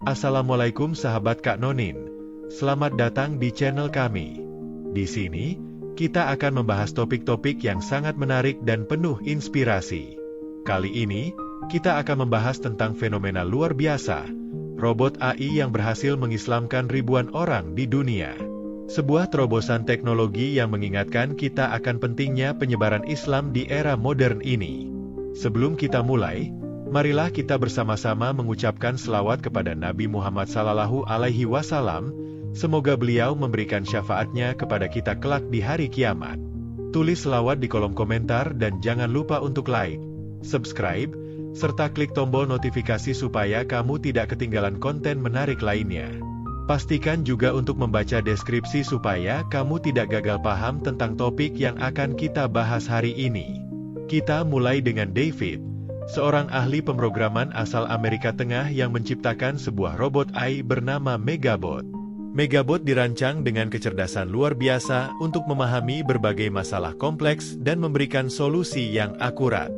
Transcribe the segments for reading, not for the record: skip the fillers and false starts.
Assalamualaikum sahabat Kak Nonin. Selamat datang di channel kami. Di sini, kita akan membahas topik-topik yang sangat menarik dan penuh inspirasi. Kali ini, kita akan membahas tentang fenomena luar biasa, robot AI yang berhasil mengislamkan ribuan orang di dunia. Sebuah terobosan teknologi yang mengingatkan kita akan pentingnya penyebaran Islam di era modern ini. Sebelum kita mulai, marilah kita bersama-sama mengucapkan selawat kepada Nabi Muhammad SAW. Semoga beliau memberikan syafaatnya kepada kita kelak di hari kiamat. Tulis selawat di kolom komentar dan jangan lupa untuk like, subscribe, serta klik tombol notifikasi supaya kamu tidak ketinggalan konten menarik lainnya. Pastikan juga untuk membaca deskripsi supaya kamu tidak gagal paham tentang topik yang akan kita bahas hari ini. Kita mulai dengan David, seorang ahli pemrograman asal Amerika Tengah yang menciptakan sebuah robot AI bernama Megabot. Megabot dirancang dengan kecerdasan luar biasa untuk memahami berbagai masalah kompleks dan memberikan solusi yang akurat.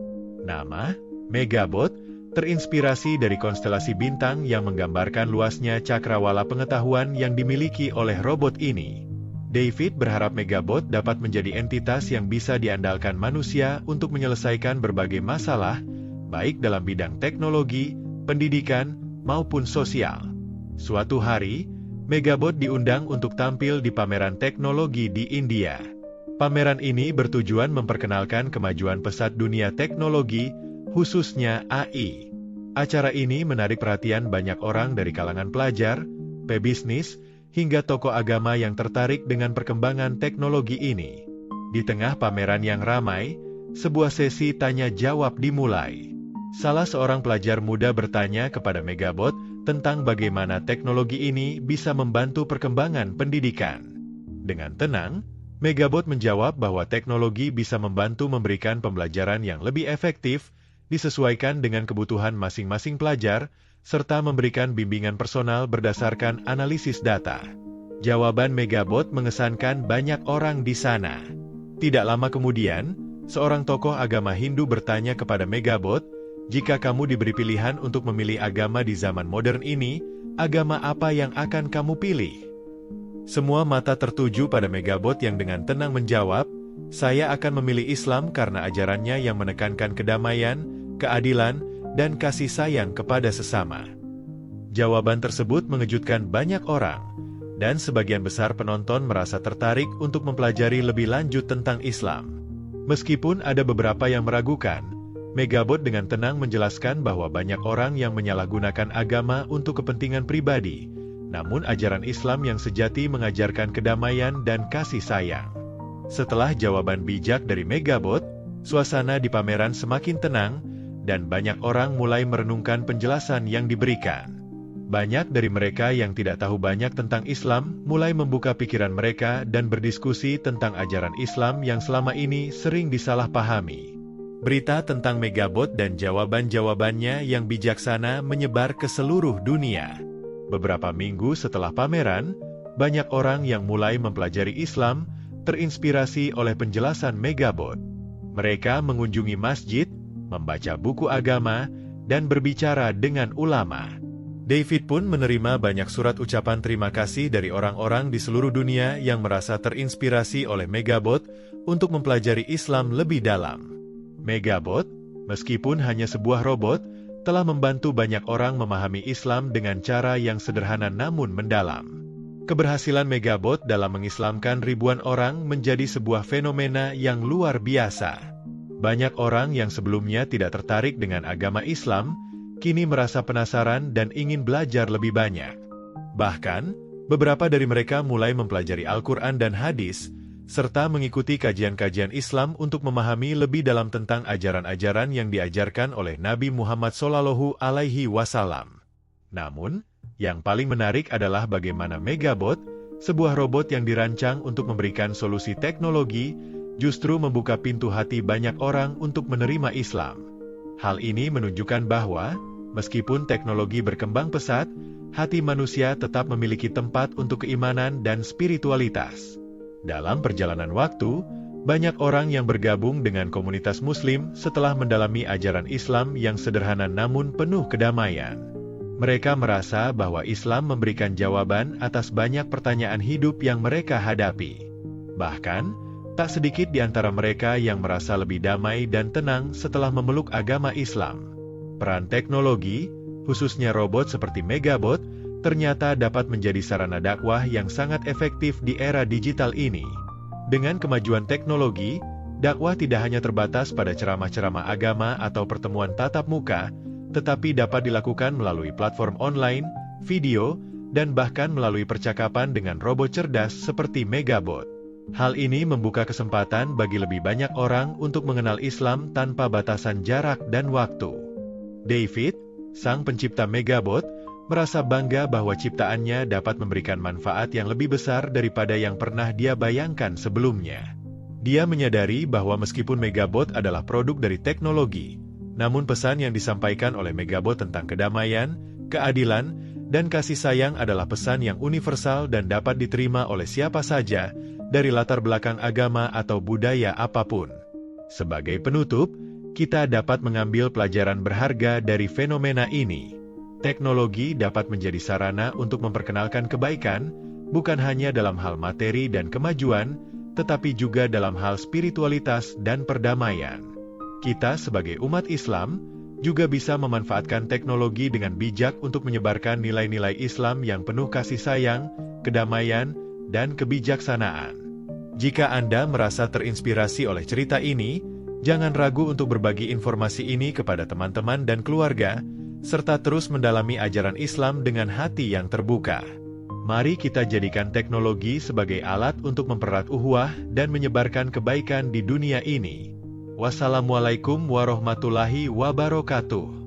Nama Megabot terinspirasi dari konstelasi bintang yang menggambarkan luasnya cakrawala pengetahuan yang dimiliki oleh robot ini. David berharap Megabot dapat menjadi entitas yang bisa diandalkan manusia untuk menyelesaikan berbagai masalah, baik dalam bidang teknologi, pendidikan, maupun sosial. Suatu hari, Megabot diundang untuk tampil di pameran teknologi di India. Pameran ini bertujuan memperkenalkan kemajuan pesat dunia teknologi, khususnya AI. Acara ini menarik perhatian banyak orang dari kalangan pelajar, pebisnis, hingga tokoh agama yang tertarik dengan perkembangan teknologi ini. Di tengah pameran yang ramai, sebuah sesi tanya-jawab dimulai. Salah seorang pelajar muda bertanya kepada Megabot tentang bagaimana teknologi ini bisa membantu perkembangan pendidikan. Dengan tenang, Megabot menjawab bahwa teknologi bisa membantu memberikan pembelajaran yang lebih efektif, disesuaikan dengan kebutuhan masing-masing pelajar, serta memberikan bimbingan personal berdasarkan analisis data. Jawaban Megabot mengesankan banyak orang di sana. Tidak lama kemudian, seorang tokoh agama Hindu bertanya kepada Megabot, "Jika kamu diberi pilihan untuk memilih agama di zaman modern ini, agama apa yang akan kamu pilih?" Semua mata tertuju pada Megabot yang dengan tenang menjawab, "Saya akan memilih Islam karena ajarannya yang menekankan kedamaian, keadilan, dan kasih sayang kepada sesama." Jawaban tersebut mengejutkan banyak orang, dan sebagian besar penonton merasa tertarik untuk mempelajari lebih lanjut tentang Islam. Meskipun ada beberapa yang meragukan, Megabot dengan tenang menjelaskan bahwa banyak orang yang menyalahgunakan agama untuk kepentingan pribadi, namun ajaran Islam yang sejati mengajarkan kedamaian dan kasih sayang. Setelah jawaban bijak dari Megabot, suasana di pameran semakin tenang, dan banyak orang mulai merenungkan penjelasan yang diberikan. Banyak dari mereka yang tidak tahu banyak tentang Islam mulai membuka pikiran mereka dan berdiskusi tentang ajaran Islam yang selama ini sering disalahpahami. Berita tentang Megabot dan jawaban-jawabannya yang bijaksana menyebar ke seluruh dunia. Beberapa minggu setelah pameran, banyak orang yang mulai mempelajari Islam terinspirasi oleh penjelasan Megabot. Mereka mengunjungi masjid, membaca buku agama, dan berbicara dengan ulama. David pun menerima banyak surat ucapan terima kasih dari orang-orang di seluruh dunia yang merasa terinspirasi oleh Megabot untuk mempelajari Islam lebih dalam. Megabot, meskipun hanya sebuah robot, telah membantu banyak orang memahami Islam dengan cara yang sederhana namun mendalam. Keberhasilan Megabot dalam mengislamkan ribuan orang menjadi sebuah fenomena yang luar biasa. Banyak orang yang sebelumnya tidak tertarik dengan agama Islam, kini merasa penasaran dan ingin belajar lebih banyak. Bahkan, beberapa dari mereka mulai mempelajari Al-Quran dan hadis, serta mengikuti kajian-kajian Islam untuk memahami lebih dalam tentang ajaran-ajaran yang diajarkan oleh Nabi Muhammad SAW. Namun, yang paling menarik adalah bagaimana Megabot, sebuah robot yang dirancang untuk memberikan solusi teknologi, justru membuka pintu hati banyak orang untuk menerima Islam. Hal ini menunjukkan bahwa, meskipun teknologi berkembang pesat, hati manusia tetap memiliki tempat untuk keimanan dan spiritualitas. Dalam perjalanan waktu, banyak orang yang bergabung dengan komunitas Muslim setelah mendalami ajaran Islam yang sederhana namun penuh kedamaian. Mereka merasa bahwa Islam memberikan jawaban atas banyak pertanyaan hidup yang mereka hadapi. Bahkan, tak sedikit di antara mereka yang merasa lebih damai dan tenang setelah memeluk agama Islam. Peran teknologi, khususnya robot seperti Megabot, ternyata dapat menjadi sarana dakwah yang sangat efektif di era digital ini. Dengan kemajuan teknologi, dakwah tidak hanya terbatas pada ceramah-ceramah agama atau pertemuan tatap muka, tetapi dapat dilakukan melalui platform online, video, dan bahkan melalui percakapan dengan robot cerdas seperti Megabot. Hal ini membuka kesempatan bagi lebih banyak orang untuk mengenal Islam tanpa batasan jarak dan waktu. David, sang pencipta Megabot, merasa bangga bahwa ciptaannya dapat memberikan manfaat yang lebih besar daripada yang pernah dia bayangkan sebelumnya. Dia menyadari bahwa meskipun Megabot adalah produk dari teknologi, namun pesan yang disampaikan oleh Megabot tentang kedamaian, keadilan, dan kasih sayang adalah pesan yang universal dan dapat diterima oleh siapa saja, dari latar belakang agama atau budaya apapun. Sebagai penutup, kita dapat mengambil pelajaran berharga dari fenomena ini. Teknologi dapat menjadi sarana untuk memperkenalkan kebaikan, bukan hanya dalam hal materi dan kemajuan, tetapi juga dalam hal spiritualitas dan perdamaian. Kita sebagai umat Islam, juga bisa memanfaatkan teknologi dengan bijak untuk menyebarkan nilai-nilai Islam yang penuh kasih sayang, kedamaian, dan kebijaksanaan. Jika Anda merasa terinspirasi oleh cerita ini, jangan ragu untuk berbagi informasi ini kepada teman-teman dan keluarga, serta terus mendalami ajaran Islam dengan hati yang terbuka. Mari kita jadikan teknologi sebagai alat untuk mempererat ukhuwah dan menyebarkan kebaikan di dunia ini. Wassalamualaikum warahmatullahi wabarakatuh.